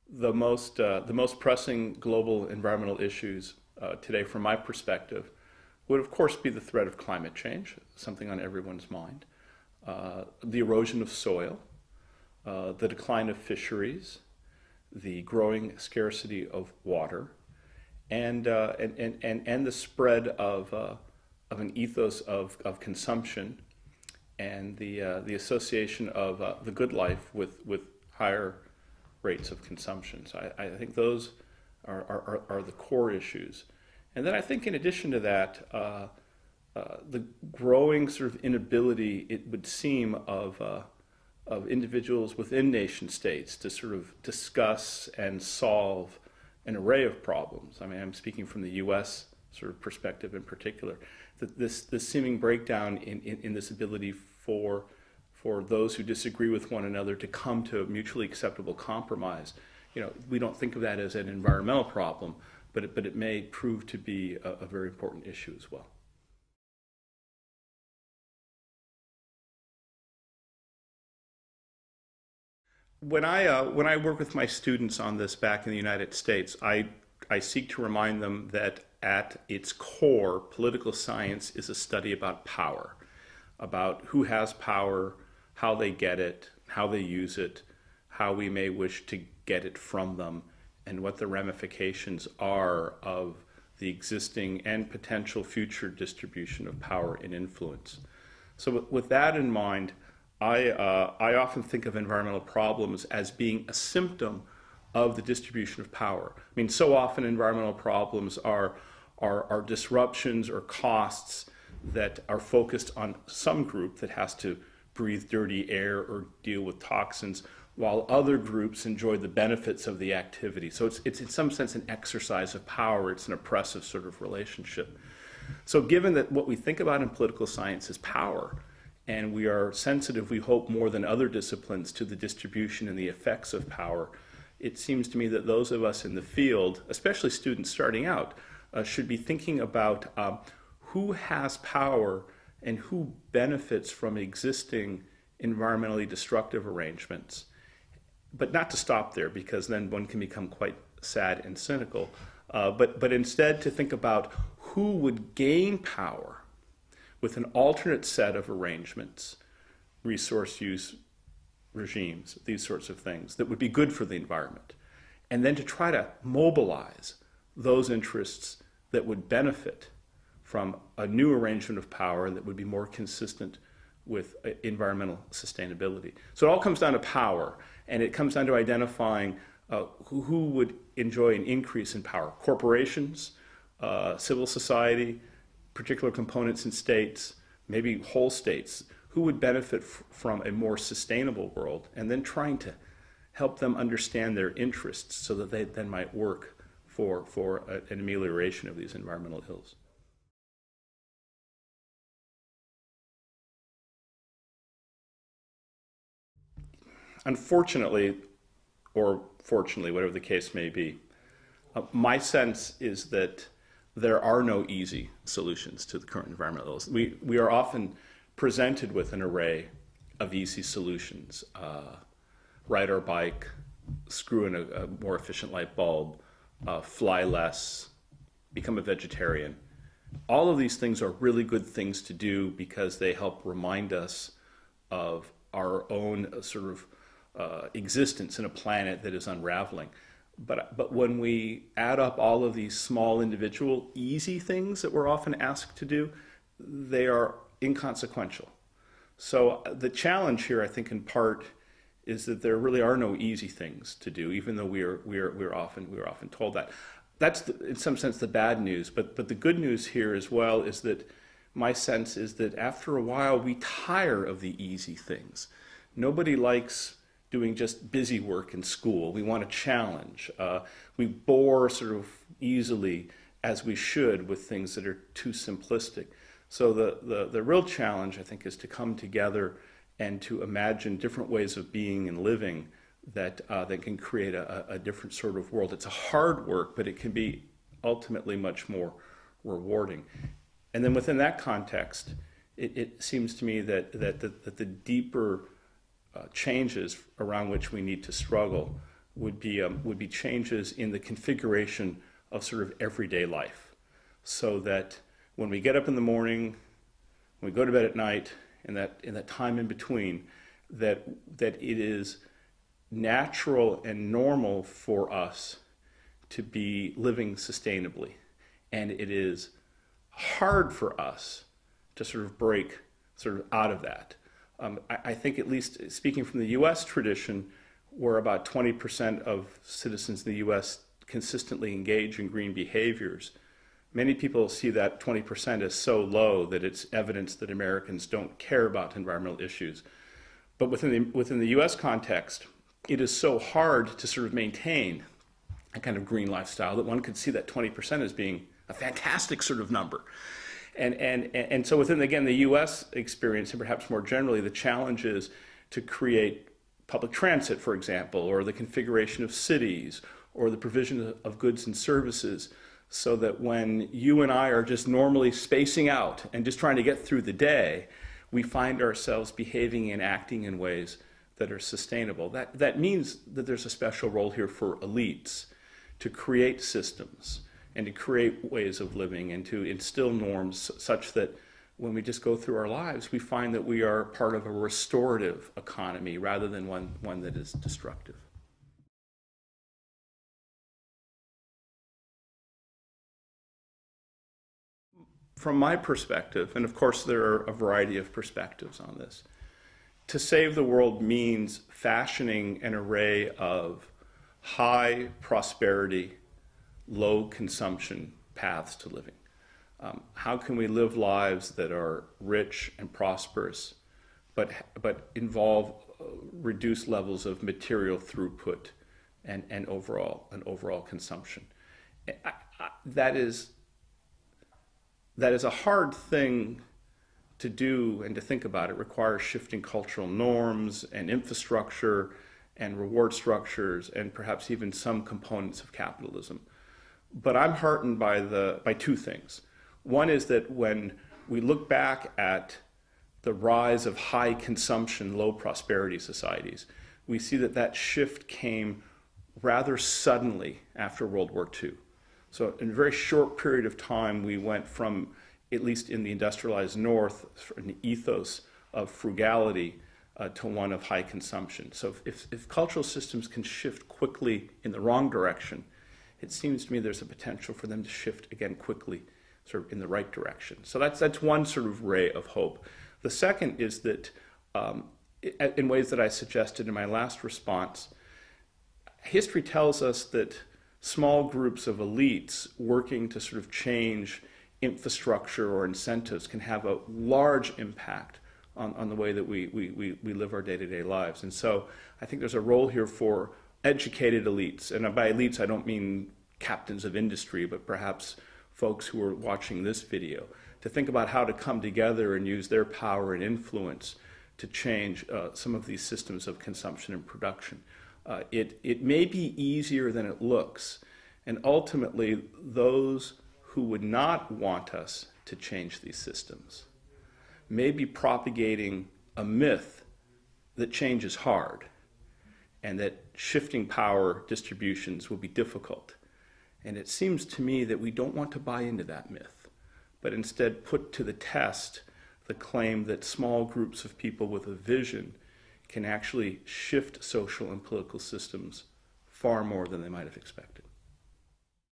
The most pressing global environmental issues today, from my perspective, would of course be the threat of climate change, something on everyone's mind, the erosion of soil, the decline of fisheries, the growing scarcity of water, and the spread of an ethos of consumption and the association of the good life with higher rates of consumption. So I think those are the core issues. And then I think in addition to that, the growing sort of inability, it would seem, of individuals within nation states to sort of discuss and solve an array of problems. I mean, I'm speaking from the U.S. sort of perspective in particular, that this seeming breakdown in this ability for those who disagree with one another to come to a mutually acceptable compromise. You know, we don't think of that as an environmental problem, but it may prove to be a very important issue as well. When I work with my students on this back in the United States, I seek to remind them that at its core, political science is a study about power, about who has power, how they get it, how they use it, how we may wish to get it from them, and what the ramifications are of the existing and potential future distribution of power and influence. So with that in mind, I often think of environmental problems as being a symptom of the distribution of power. I mean, so often environmental problems are disruptions or costs that are focused on some group that has to breathe dirty air or deal with toxins, while other groups enjoy the benefits of the activity. So it's in some sense an exercise of power. It's an oppressive sort of relationship. So given that what we think about in political science is power, and we are sensitive, we hope, more than other disciplines to the distribution and the effects of power, it seems to me that those of us in the field, especially students starting out, should be thinking about who has power and who benefits from existing environmentally destructive arrangements. But not to stop there, because then one can become quite sad and cynical, but instead to think about who would gain power with an alternate set of arrangements, resource use regimes, these sorts of things, that would be good for the environment. And then to try to mobilize those interests that would benefit from a new arrangement of power that would be more consistent with environmental sustainability. So it all comes down to power, and it comes down to identifying who would enjoy an increase in power. Corporations, civil society, particular components in states, maybe whole states, who would benefit from a more sustainable world, and then trying to help them understand their interests so that they then might work for an amelioration of these environmental ills. Unfortunately, or fortunately, whatever the case may be, my sense is that there are no easy solutions to the current environmental ills. We are often presented with an array of easy solutions. Ride our bike, screw in a more efficient light bulb, fly less, become a vegetarian. All of these things are really good things to do because they help remind us of our own sort of existence in a planet that is unraveling. But when we add up all of these small individual easy things that we're often asked to do, they are inconsequential. So the challenge here, I think, in part, is that there really are no easy things to do, even though we're often told that. That's in some sense the bad news. But the good news here as well is that my sense is that after a while we tire of the easy things. Nobody likes doing just busy work in school. We want a challenge. We bore sort of easily, as we should, with things that are too simplistic. So the real challenge, I think, is to come together and to imagine different ways of being and living that can create a different sort of world. It's a hard work, but it can be ultimately much more rewarding. And then within that context, it seems to me that the deeper changes around which we need to struggle would be changes in the configuration of sort of everyday life, so that when we get up in the morning, when we go to bed at night, in that time in between, that it is natural and normal for us to be living sustainably, and it is hard for us to sort of break sort of out of that. I think, at least speaking from the U.S. tradition, where about 20% of citizens in the U.S. consistently engage in green behaviors, many people see that 20% as so low that it's evidence that Americans don't care about environmental issues. But within the U.S. context, it is so hard to sort of maintain a kind of green lifestyle that one could see that 20% as being a fantastic sort of number. And so within, again, the U.S. experience, and perhaps more generally, the challenge is to create public transit, for example, or the configuration of cities, or the provision of goods and services, so that when you and I are just normally spacing out and just trying to get through the day, we find ourselves behaving and acting in ways that are sustainable. That means that there's a special role here for elites to create systems and to create ways of living and to instill norms such that when we just go through our lives, we find that we are part of a restorative economy rather than one that is destructive. From my perspective, and of course there are a variety of perspectives on this, to save the world means fashioning an array of high prosperity, low consumption paths to living. How can we live lives that are rich and prosperous, but involve reduced levels of material throughput and overall consumption? That is a hard thing to do and to think about. It requires shifting cultural norms and infrastructure and reward structures and perhaps even some components of capitalism. But I'm heartened by two things. One is that when we look back at the rise of high consumption, low prosperity societies, we see that shift came rather suddenly after World War II. So in a very short period of time, we went from, at least in the industrialized North, an ethos of frugality to one of high consumption. So if cultural systems can shift quickly in the wrong direction, it seems to me there's a potential for them to shift again quickly, sort of in the right direction. So that's one sort of ray of hope. The second is that, in ways that I suggested in my last response, history tells us that small groups of elites working to sort of change infrastructure or incentives can have a large impact on the way that we live our day-to-day lives. And so I think there's a role here for educated elites. And by elites, I don't mean captains of industry, but perhaps folks who are watching this video, to think about how to come together and use their power and influence to change some of these systems of consumption and production. It may be easier than it looks, and ultimately those who would not want us to change these systems may be propagating a myth that change is hard and that shifting power distributions will be difficult. And it seems to me that we don't want to buy into that myth, but instead put to the test the claim that small groups of people with a vision can actually shift social and political systems far more than they might have expected.